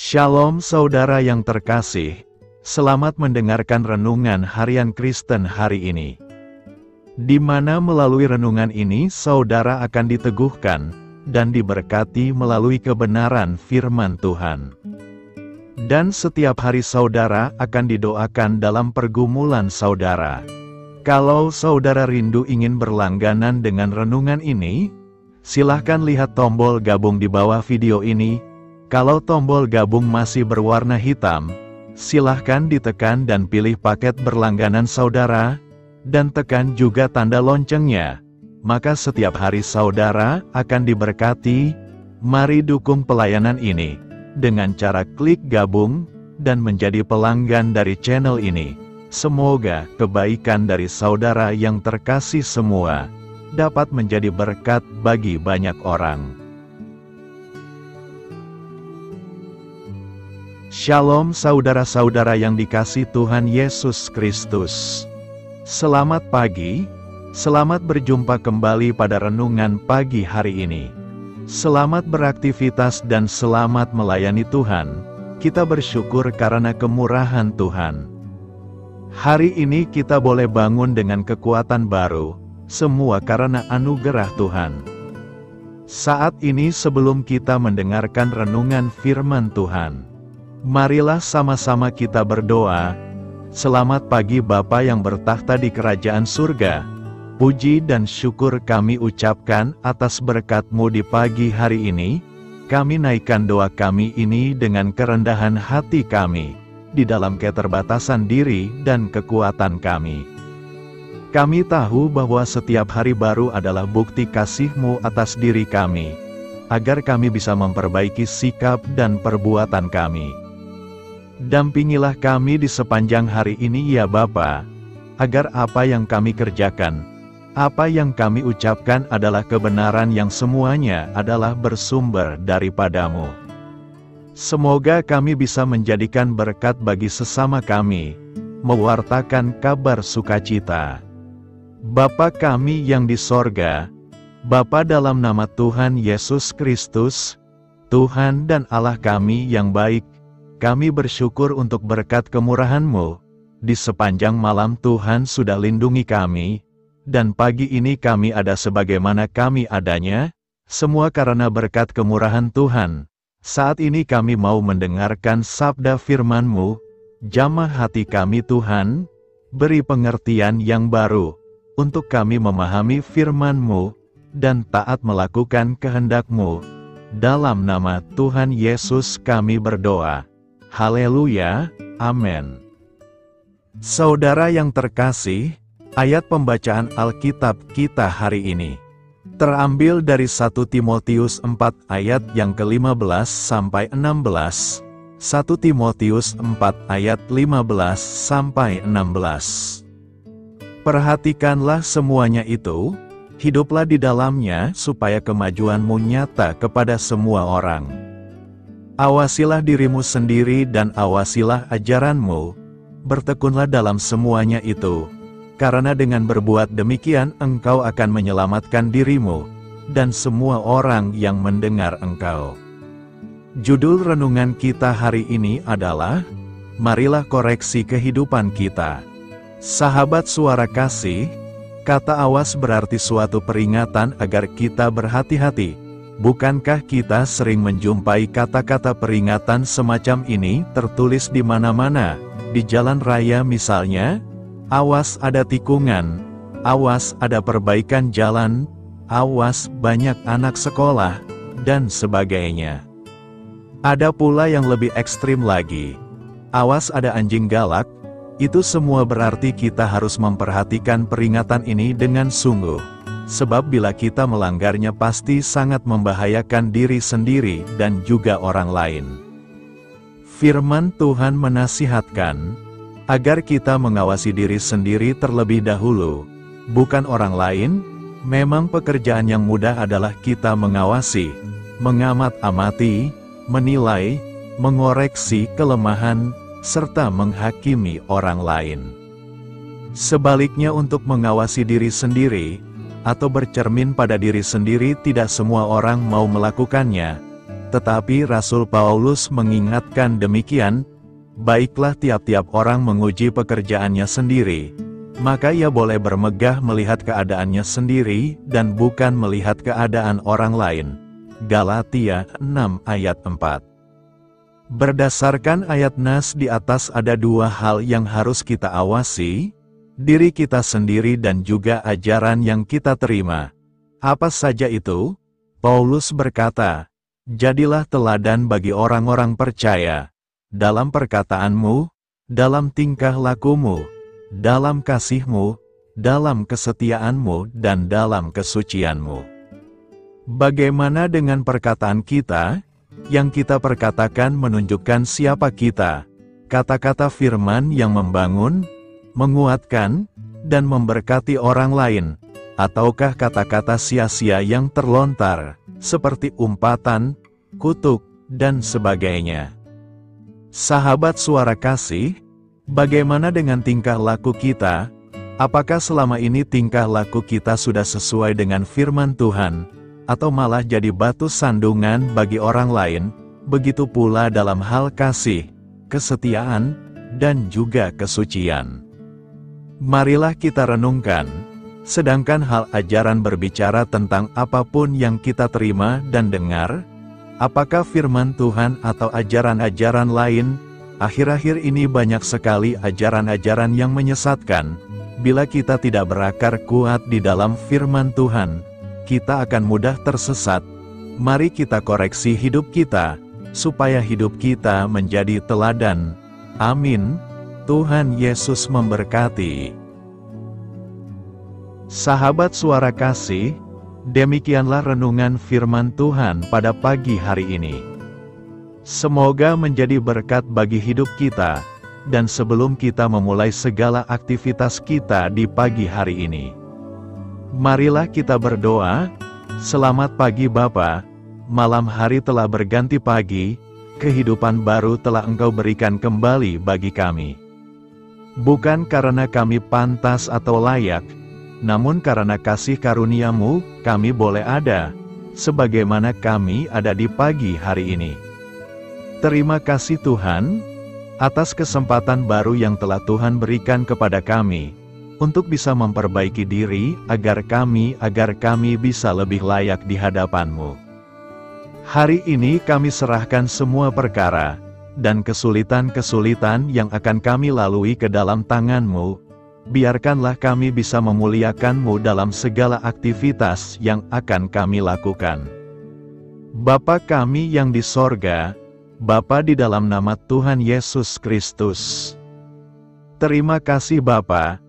Shalom saudara yang terkasih, selamat mendengarkan Renungan Harian Kristen hari ini. Di mana melalui renungan ini saudara akan diteguhkan dan diberkati melalui kebenaran firman Tuhan. Dan setiap hari saudara akan didoakan dalam pergumulan saudara. Kalau saudara rindu ingin berlangganan dengan renungan ini, silahkan lihat tombol gabung di bawah video ini. Kalau tombol gabung masih berwarna hitam, silahkan ditekan dan pilih paket berlangganan saudara, dan tekan juga tanda loncengnya. Maka setiap hari saudara akan diberkati. Mari dukung pelayanan ini dengan cara klik gabung dan menjadi pelanggan dari channel ini. Semoga kebaikan dari saudara yang terkasih semua dapat menjadi berkat bagi banyak orang. Shalom saudara-saudara yang dikasihi Tuhan Yesus Kristus. Selamat pagi, selamat berjumpa kembali pada renungan pagi hari ini. Selamat beraktivitas dan selamat melayani Tuhan. Kita bersyukur karena kemurahan Tuhan. Hari ini kita boleh bangun dengan kekuatan baru, semua karena anugerah Tuhan. Saat ini sebelum kita mendengarkan renungan firman Tuhan, marilah sama-sama kita berdoa. Selamat pagi Bapa yang bertakhta di kerajaan surga. Puji dan syukur kami ucapkan atas berkat-Mu di pagi hari ini. Kami naikkan doa kami ini dengan kerendahan hati kami, di dalam keterbatasan diri dan kekuatan kami. Kami tahu bahwa setiap hari baru adalah bukti kasih-Mu atas diri kami, agar kami bisa memperbaiki sikap dan perbuatan kami. Dampingilah kami di sepanjang hari ini ya Bapa, agar apa yang kami kerjakan, apa yang kami ucapkan adalah kebenaran yang semuanya adalah bersumber daripada-Mu. Semoga kami bisa menjadikan berkat bagi sesama kami, mewartakan kabar sukacita. Bapa kami yang di sorga, Bapa dalam nama Tuhan Yesus Kristus, Tuhan dan Allah kami yang baik, kami bersyukur untuk berkat kemurahan-Mu. Di sepanjang malam Tuhan sudah lindungi kami, dan pagi ini kami ada sebagaimana kami adanya, semua karena berkat kemurahan Tuhan. Saat ini kami mau mendengarkan sabda firman-Mu, jamah hati kami Tuhan, beri pengertian yang baru, untuk kami memahami firman-Mu, dan taat melakukan kehendak-Mu. Dalam nama Tuhan Yesus kami berdoa. Haleluya, amin. Saudara yang terkasih, ayat pembacaan Alkitab kita hari ini terambil dari 1 Timotius 4 ayat yang ke-15 sampai 16, 1 Timotius 4 ayat 15 sampai 16. Perhatikanlah semuanya itu, hiduplah di dalamnya supaya kemajuanmu nyata kepada semua orang. Awasilah dirimu sendiri dan awasilah ajaranmu, bertekunlah dalam semuanya itu, karena dengan berbuat demikian engkau akan menyelamatkan dirimu, dan semua orang yang mendengar engkau. Judul renungan kita hari ini adalah, Marilah Koreksi Kehidupan Kita. Sahabat suara kasih, kata awas berarti suatu peringatan agar kita berhati-hati. Bukankah kita sering menjumpai kata-kata peringatan semacam ini tertulis di mana-mana, di jalan raya misalnya? Awas ada tikungan, awas ada perbaikan jalan, awas banyak anak sekolah, dan sebagainya. Ada pula yang lebih ekstrim lagi, awas ada anjing galak. Itu semua berarti kita harus memperhatikan peringatan ini dengan sungguh. Sebab bila kita melanggarnya pasti sangat membahayakan diri sendiri dan juga orang lain. Firman Tuhan menasihatkan agar kita mengawasi diri sendiri terlebih dahulu, bukan orang lain. Memang pekerjaan yang mudah adalah kita mengawasi, mengamat-amati, menilai, mengoreksi kelemahan, serta menghakimi orang lain. Sebaliknya untuk mengawasi diri sendiri, atau bercermin pada diri sendiri tidak semua orang mau melakukannya, Tetapi Rasul Paulus mengingatkan demikian, baiklah tiap-tiap orang menguji pekerjaannya sendiri, maka ia boleh bermegah melihat keadaannya sendiri dan bukan melihat keadaan orang lain. Galatia 6 ayat 4. Berdasarkan ayat nas di atas ada dua hal yang harus kita awasi, diri kita sendiri dan juga ajaran yang kita terima. Apa saja itu? Paulus berkata, jadilah teladan bagi orang-orang percaya, dalam perkataanmu, dalam tingkah lakumu, dalam kasihmu, dalam kesetiaanmu dan dalam kesucianmu. Bagaimana dengan perkataan kita? Yang kita perkatakan menunjukkan siapa kita. Kata-kata firman yang membangun, menguatkan, dan memberkati orang lain, ataukah kata-kata sia-sia yang terlontar, seperti umpatan, kutuk, dan sebagainya. Sahabat Suara Kasih, bagaimana dengan tingkah laku kita? Apakah selama ini tingkah laku kita sudah sesuai dengan firman Tuhan, atau malah jadi batu sandungan bagi orang lain? Begitu pula dalam hal kasih, kesetiaan, dan juga kesucian. Marilah kita renungkan, sedangkan hal ajaran berbicara tentang apapun yang kita terima dan dengar, apakah firman Tuhan atau ajaran-ajaran lain? Akhir-akhir ini banyak sekali ajaran-ajaran yang menyesatkan. Bila kita tidak berakar kuat di dalam firman Tuhan, kita akan mudah tersesat. Mari kita koreksi hidup kita, supaya hidup kita menjadi teladan. Amin. Tuhan Yesus memberkati. Sahabat Suara Kasih, demikianlah renungan firman Tuhan pada pagi hari ini. Semoga menjadi berkat bagi hidup kita, dan sebelum kita memulai segala aktivitas kita di pagi hari ini, marilah kita berdoa. Selamat pagi Bapa, malam hari telah berganti pagi, kehidupan baru telah Engkau berikan kembali bagi kami. Bukan karena kami pantas atau layak, namun karena kasih karunia-Mu, kami boleh ada, sebagaimana kami ada di pagi hari ini. Terima kasih Tuhan, atas kesempatan baru yang telah Tuhan berikan kepada kami, untuk bisa memperbaiki diri, agar kami bisa lebih layak di hadapan-Mu. Hari ini kami serahkan semua perkara, dan kesulitan-kesulitan yang akan kami lalui ke dalam tangan-Mu. Biarkanlah kami bisa memuliakan-Mu dalam segala aktivitas yang akan kami lakukan. Bapa kami yang di sorga, Bapa di dalam nama Tuhan Yesus Kristus. Terima kasih Bapa,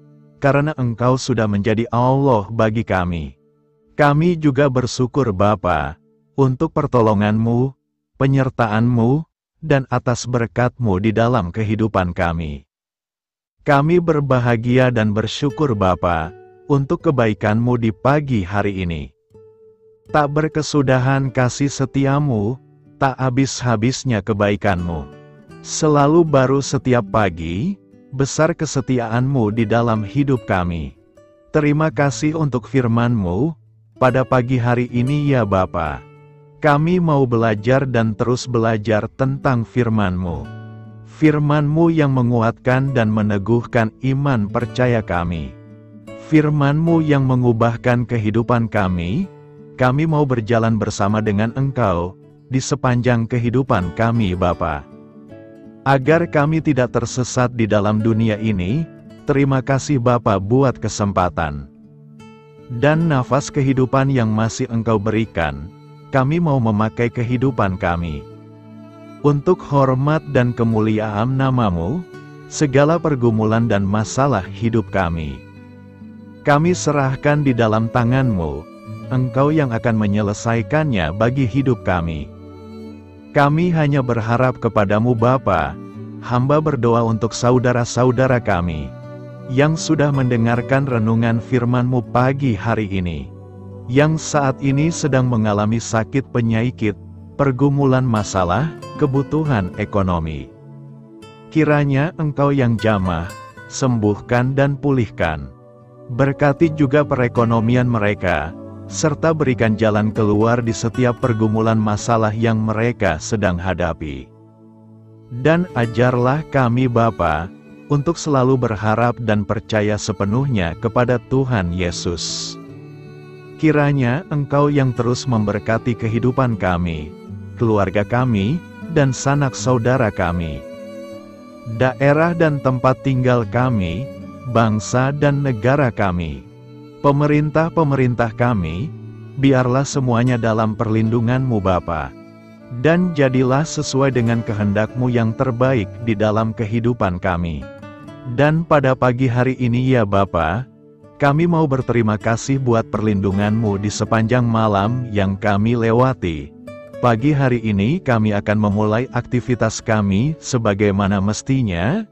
karena Engkau sudah menjadi Allah bagi kami. Kami juga bersyukur Bapa, untuk pertolongan-Mu, penyertaan-Mu, dan atas berkat-Mu di dalam kehidupan kami. Kami berbahagia dan bersyukur Bapa, untuk kebaikan-Mu di pagi hari ini. Tak berkesudahan kasih setia-Mu, tak habis-habisnya kebaikan-Mu. Selalu baru setiap pagi, besar kesetiaan-Mu di dalam hidup kami. Terima kasih untuk firman-Mu, pada pagi hari ini ya Bapa. Kami mau belajar dan terus belajar tentang firman-Mu. Firman-Mu yang menguatkan dan meneguhkan iman percaya kami. Firman-Mu yang mengubahkan kehidupan kami mau berjalan bersama dengan Engkau, di sepanjang kehidupan kami Bapa. Agar kami tidak tersesat di dalam dunia ini, terima kasih Bapa buat kesempatan dan nafas kehidupan yang masih Engkau berikan. Kami mau memakai kehidupan kami untuk hormat dan kemuliaan nama-Mu, segala pergumulan dan masalah hidup kami serahkan di dalam tangan-Mu. Engkau yang akan menyelesaikannya bagi hidup kami. Kami hanya berharap kepadamu Bapa. Hamba berdoa untuk saudara-saudara kami yang sudah mendengarkan renungan firman-Mu pagi hari ini, yang saat ini sedang mengalami sakit penyakit, pergumulan masalah, kebutuhan ekonomi. Kiranya Engkau yang jamah, sembuhkan dan pulihkan. Berkati juga perekonomian mereka, serta berikan jalan keluar di setiap pergumulan masalah yang mereka sedang hadapi. Dan ajarlah kami Bapa, untuk selalu berharap dan percaya sepenuhnya kepada Tuhan Yesus. Kiranya Engkau yang terus memberkati kehidupan kami, keluarga kami, dan sanak saudara kami, daerah dan tempat tinggal kami, bangsa dan negara kami, pemerintah-pemerintah kami, biarlah semuanya dalam perlindungan-Mu Bapa. Dan jadilah sesuai dengan kehendak-Mu yang terbaik di dalam kehidupan kami. Dan pada pagi hari ini ya Bapa, kami mau berterima kasih buat perlindungan-Mu di sepanjang malam yang kami lewati. Pagi hari ini kami akan memulai aktivitas kami sebagaimana mestinya.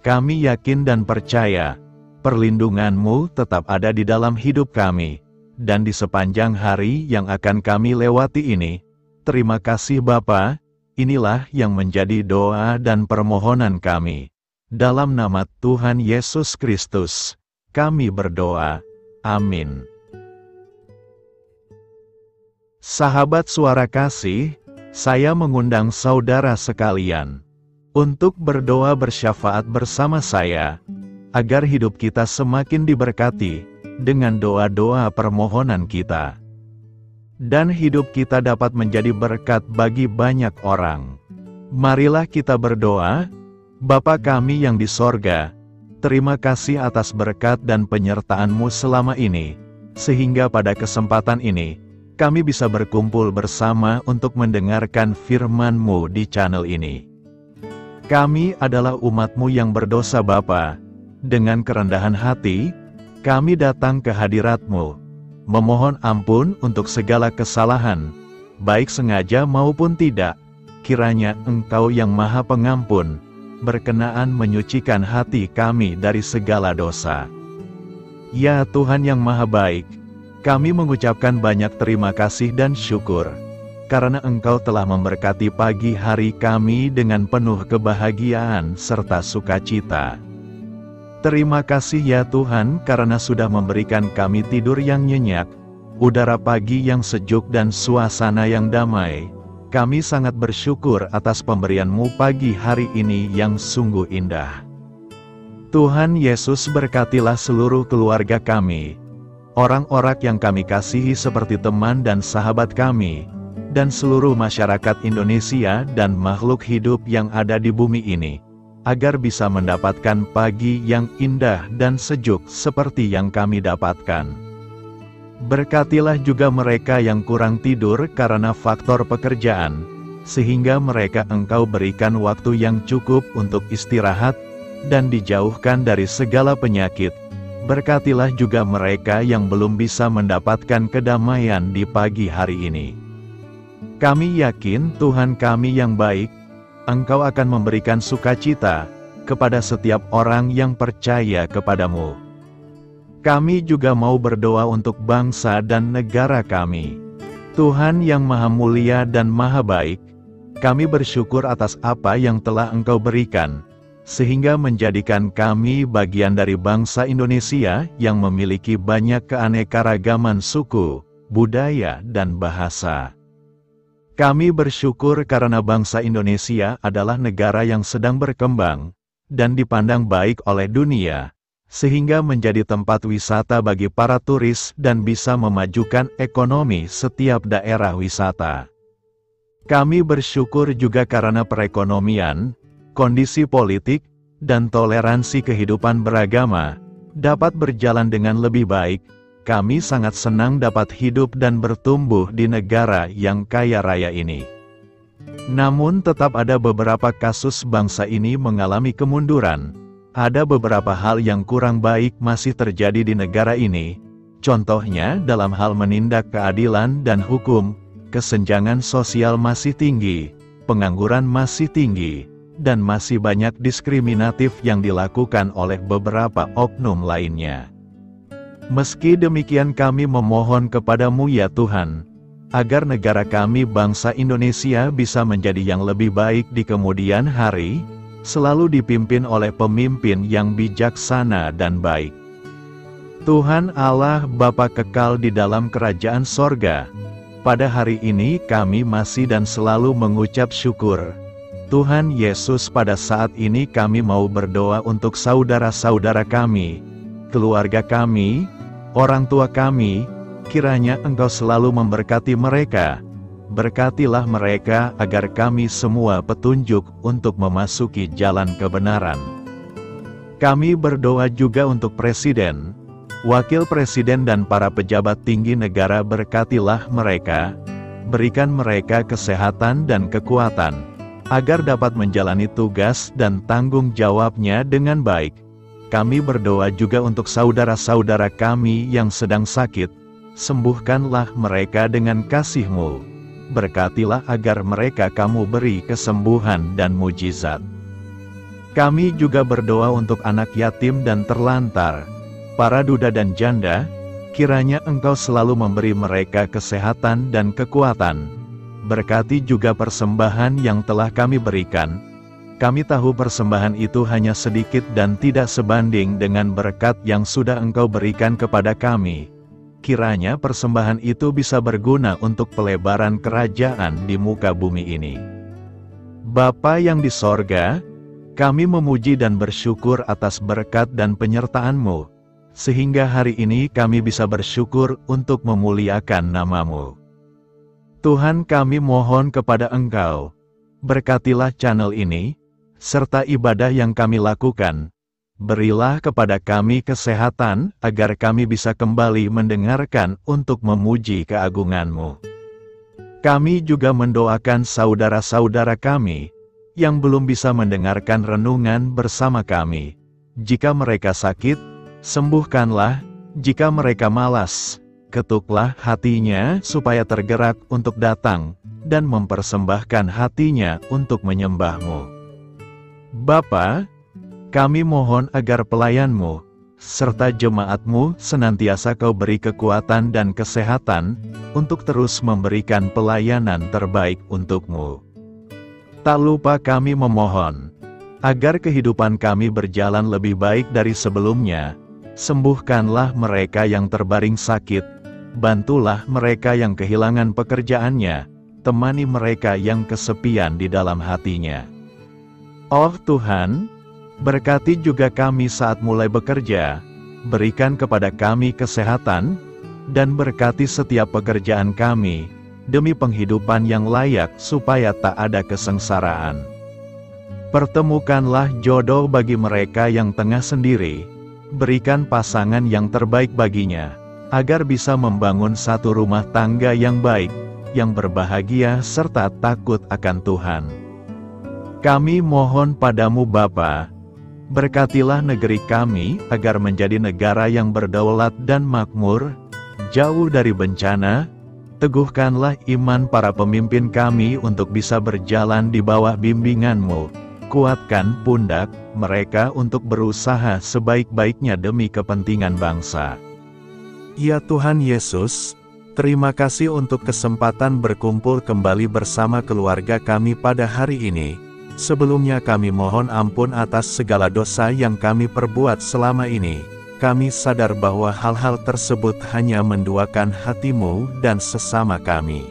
Kami yakin dan percaya, perlindungan-Mu tetap ada di dalam hidup kami. Dan di sepanjang hari yang akan kami lewati ini, terima kasih Bapa, inilah yang menjadi doa dan permohonan kami. Dalam nama Tuhan Yesus Kristus, kami berdoa. Amin. Sahabat Suara Kasih, saya mengundang saudara sekalian untuk berdoa bersyafaat bersama saya, agar hidup kita semakin diberkati dengan doa-doa permohonan kita. Dan hidup kita dapat menjadi berkat bagi banyak orang. Marilah kita berdoa. Bapa kami yang di sorga, terima kasih atas berkat dan penyertaan-Mu selama ini, sehingga pada kesempatan ini, kami bisa berkumpul bersama untuk mendengarkan firman-Mu di channel ini. Kami adalah umat-Mu yang berdosa Bapa. Dengan kerendahan hati, kami datang ke hadirat-Mu, memohon ampun untuk segala kesalahan, baik sengaja maupun tidak. Kiranya Engkau yang Maha Pengampun, berkenaan menyucikan hati kami dari segala dosa. Ya Tuhan yang Maha Baik, kami mengucapkan banyak terima kasih dan syukur, karena Engkau telah memberkati pagi hari kami dengan penuh kebahagiaan serta sukacita. Terima kasih ya Tuhan karena sudah memberikan kami tidur yang nyenyak, udara pagi yang sejuk dan suasana yang damai. Kami sangat bersyukur atas pemberian-Mu pagi hari ini yang sungguh indah. Tuhan Yesus berkatilah seluruh keluarga kami, orang-orang yang kami kasihi seperti teman dan sahabat kami, dan seluruh masyarakat Indonesia dan makhluk hidup yang ada di bumi ini, agar bisa mendapatkan pagi yang indah dan sejuk seperti yang kami dapatkan. Berkatilah juga mereka yang kurang tidur karena faktor pekerjaan, sehingga mereka Engkau berikan waktu yang cukup untuk istirahat, dan dijauhkan dari segala penyakit. Berkatilah juga mereka yang belum bisa mendapatkan kedamaian di pagi hari ini. Kami yakin Tuhan kami yang baik, Engkau akan memberikan sukacita kepada setiap orang yang percaya kepadamu. Kami juga mau berdoa untuk bangsa dan negara kami. Tuhan yang Maha Mulia dan Maha Baik, kami bersyukur atas apa yang telah Engkau berikan, sehingga menjadikan kami bagian dari bangsa Indonesia yang memiliki banyak keanekaragaman suku, budaya, dan bahasa. Kami bersyukur karena bangsa Indonesia adalah negara yang sedang berkembang, dan dipandang baik oleh dunia, sehingga menjadi tempat wisata bagi para turis dan bisa memajukan ekonomi setiap daerah wisata. Kami bersyukur juga karena perekonomian, kondisi politik, dan toleransi kehidupan beragama dapat berjalan dengan lebih baik. Kami sangat senang dapat hidup dan bertumbuh di negara yang kaya raya ini. Namun tetap ada beberapa kasus bangsa ini mengalami kemunduran. Ada beberapa hal yang kurang baik masih terjadi di negara ini. Contohnya dalam hal menindak keadilan dan hukum, kesenjangan sosial masih tinggi, pengangguran masih tinggi, dan masih banyak diskriminatif yang dilakukan oleh beberapa oknum lainnya. Meski demikian kami memohon kepadamu ya Tuhan, agar negara kami bangsa Indonesia bisa menjadi yang lebih baik di kemudian hari, selalu dipimpin oleh pemimpin yang bijaksana dan baik. Tuhan Allah Bapa kekal di dalam kerajaan sorga, pada hari ini kami masih dan selalu mengucap syukur. Tuhan Yesus, pada saat ini kami mau berdoa untuk saudara-saudara kami, keluarga kami, orang tua kami, kiranya Engkau selalu memberkati mereka. Berkatilah mereka agar kami semua petunjuk untuk memasuki jalan kebenaran. Kami berdoa juga untuk Presiden, Wakil Presiden dan para pejabat tinggi negara. Berkatilah mereka, berikan mereka kesehatan dan kekuatan, agar dapat menjalani tugas dan tanggung jawabnya dengan baik. Kami berdoa juga untuk saudara-saudara kami yang sedang sakit, sembuhkanlah mereka dengan kasih-Mu. Berkatilah agar mereka Kamu beri kesembuhan dan mujizat. Kami juga berdoa untuk anak yatim dan terlantar, para duda dan janda, kiranya Engkau selalu memberi mereka kesehatan dan kekuatan. Berkati juga persembahan yang telah kami berikan. Kami tahu persembahan itu hanya sedikit dan tidak sebanding dengan berkat yang sudah Engkau berikan kepada kami. Kiranya persembahan itu bisa berguna untuk pelebaran kerajaan di muka bumi ini. Bapa yang di sorga, kami memuji dan bersyukur atas berkat dan penyertaan-Mu, sehingga hari ini kami bisa bersyukur untuk memuliakan nama-Mu. Tuhan, kami mohon kepada Engkau, berkatilah channel ini, serta ibadah yang kami lakukan. Berilah kepada kami kesehatan, agar kami bisa kembali mendengarkan untuk memuji keagungan-Mu. Kami juga mendoakan saudara-saudara kami, yang belum bisa mendengarkan renungan bersama kami. Jika mereka sakit, sembuhkanlah. Jika mereka malas, ketuklah hatinya supaya tergerak untuk datang, dan mempersembahkan hatinya untuk menyembah-Mu. Bapa, kami mohon agar pelayan-Mu, serta jemaat-Mu senantiasa Kau beri kekuatan dan kesehatan, untuk terus memberikan pelayanan terbaik untuk-Mu. Tak lupa kami memohon, agar kehidupan kami berjalan lebih baik dari sebelumnya. Sembuhkanlah mereka yang terbaring sakit, bantulah mereka yang kehilangan pekerjaannya, temani mereka yang kesepian di dalam hatinya. Oh Tuhan, berkati juga kami saat mulai bekerja, berikan kepada kami kesehatan, dan berkati setiap pekerjaan kami, demi penghidupan yang layak supaya tak ada kesengsaraan. Pertemukanlah jodoh bagi mereka yang tengah sendiri, berikan pasangan yang terbaik baginya, agar bisa membangun satu rumah tangga yang baik, yang berbahagia serta takut akan Tuhan. Kami mohon padamu Bapa, berkatilah negeri kami agar menjadi negara yang berdaulat dan makmur, jauh dari bencana. Teguhkanlah iman para pemimpin kami untuk bisa berjalan di bawah bimbingan-Mu. Kuatkan pundak mereka untuk berusaha sebaik-baiknya demi kepentingan bangsa. Ya Tuhan Yesus, terima kasih untuk kesempatan berkumpul kembali bersama keluarga kami pada hari ini. Sebelumnya kami mohon ampun atas segala dosa yang kami perbuat selama ini. Kami sadar bahwa hal-hal tersebut hanya menduakan hati-Mu dan sesama kami.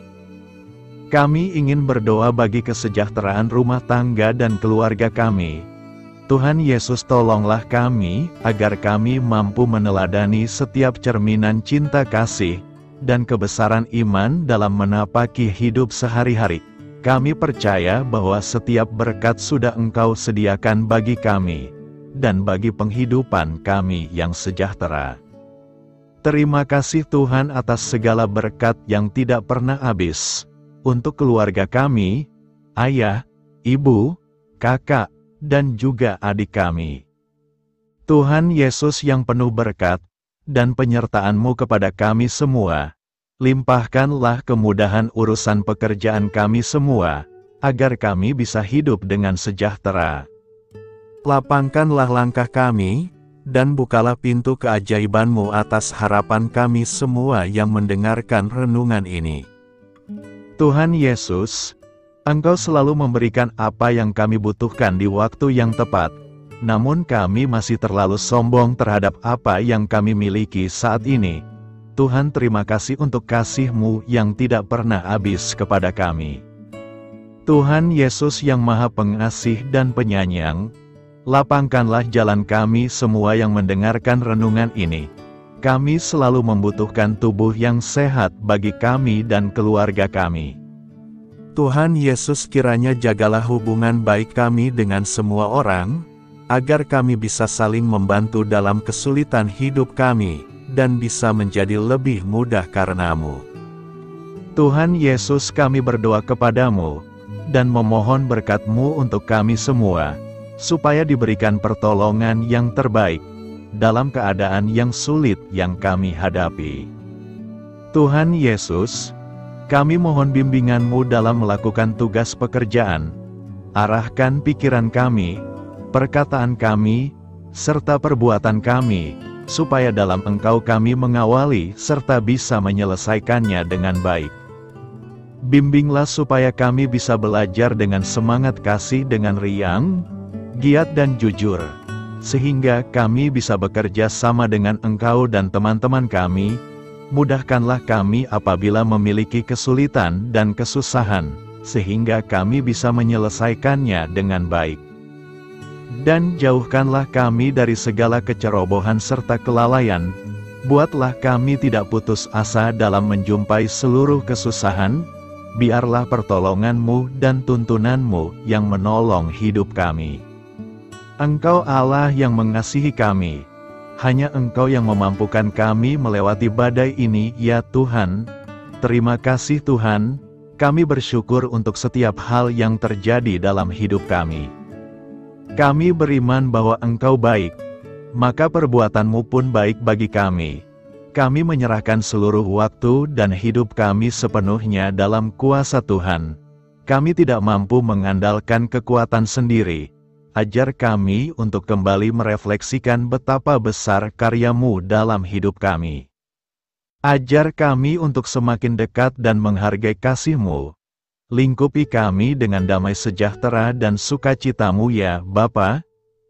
Kami ingin berdoa bagi kesejahteraan rumah tangga dan keluarga kami. Tuhan Yesus, tolonglah kami, agar kami mampu meneladani setiap cerminan cinta kasih, dan kebesaran iman dalam menapaki hidup sehari-hari. Kami percaya bahwa setiap berkat sudah Engkau sediakan bagi kami, dan bagi penghidupan kami yang sejahtera. Terima kasih Tuhan atas segala berkat yang tidak pernah habis, untuk keluarga kami, ayah, ibu, kakak, dan juga adik kami. Tuhan Yesus yang penuh berkat, dan penyertaan-Mu kepada kami semua, limpahkanlah kemudahan urusan pekerjaan kami semua, agar kami bisa hidup dengan sejahtera. Lapangkanlah langkah kami, dan bukalah pintu keajaiban-Mu atas harapan kami semua yang mendengarkan renungan ini. Tuhan Yesus, Engkau selalu memberikan apa yang kami butuhkan di waktu yang tepat. namun kami masih terlalu sombong terhadap apa yang kami miliki saat ini. Tuhan, terima kasih untuk kasih-Mu yang tidak pernah habis kepada kami. Tuhan Yesus yang Maha Pengasih dan Penyayang, lapangkanlah jalan kami semua yang mendengarkan renungan ini. Kami selalu membutuhkan tubuh yang sehat bagi kami dan keluarga kami. Tuhan Yesus, kiranya jagalah hubungan baik kami dengan semua orang, agar kami bisa saling membantu dalam kesulitan hidup kami, dan bisa menjadi lebih mudah karena-Mu. Tuhan Yesus, kami berdoa kepadamu, dan memohon berkat-Mu untuk kami semua, supaya diberikan pertolongan yang terbaik, dalam keadaan yang sulit yang kami hadapi. Tuhan Yesus, kami mohon bimbingan-Mu dalam melakukan tugas pekerjaan. Arahkan pikiran kami, perkataan kami, serta perbuatan kami, supaya dalam Engkau kami mengawali serta bisa menyelesaikannya dengan baik. Bimbinglah supaya kami bisa belajar dengan semangat kasih dengan riang, giat dan jujur, sehingga kami bisa bekerja sama dengan Engkau dan teman-teman kami. Mudahkanlah kami apabila memiliki kesulitan dan kesusahan, sehingga kami bisa menyelesaikannya dengan baik. Dan jauhkanlah kami dari segala kecerobohan serta kelalaian. Buatlah kami tidak putus asa dalam menjumpai seluruh kesusahan. Biarlah pertolongan-Mu dan tuntunan-Mu yang menolong hidup kami. Engkau Allah yang mengasihi kami. Hanya Engkau yang memampukan kami melewati badai ini, ya Tuhan. Terima kasih Tuhan, kami bersyukur untuk setiap hal yang terjadi dalam hidup kami. Kami beriman bahwa Engkau baik, maka perbuatan-Mu pun baik bagi kami. Kami menyerahkan seluruh waktu dan hidup kami sepenuhnya dalam kuasa Tuhan. Kami tidak mampu mengandalkan kekuatan sendiri. Ajar kami untuk kembali merefleksikan betapa besar karya-Mu dalam hidup kami. Ajar kami untuk semakin dekat dan menghargai kasih-Mu. Lingkupi kami dengan damai sejahtera dan sukacita-Mu ya Bapa.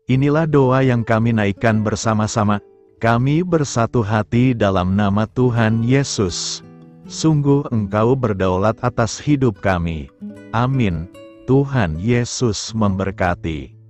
Inilah doa yang kami naikkan bersama-sama. Kami bersatu hati dalam nama Tuhan Yesus. Sungguh Engkau berdaulat atas hidup kami. Amin. Tuhan Yesus memberkati.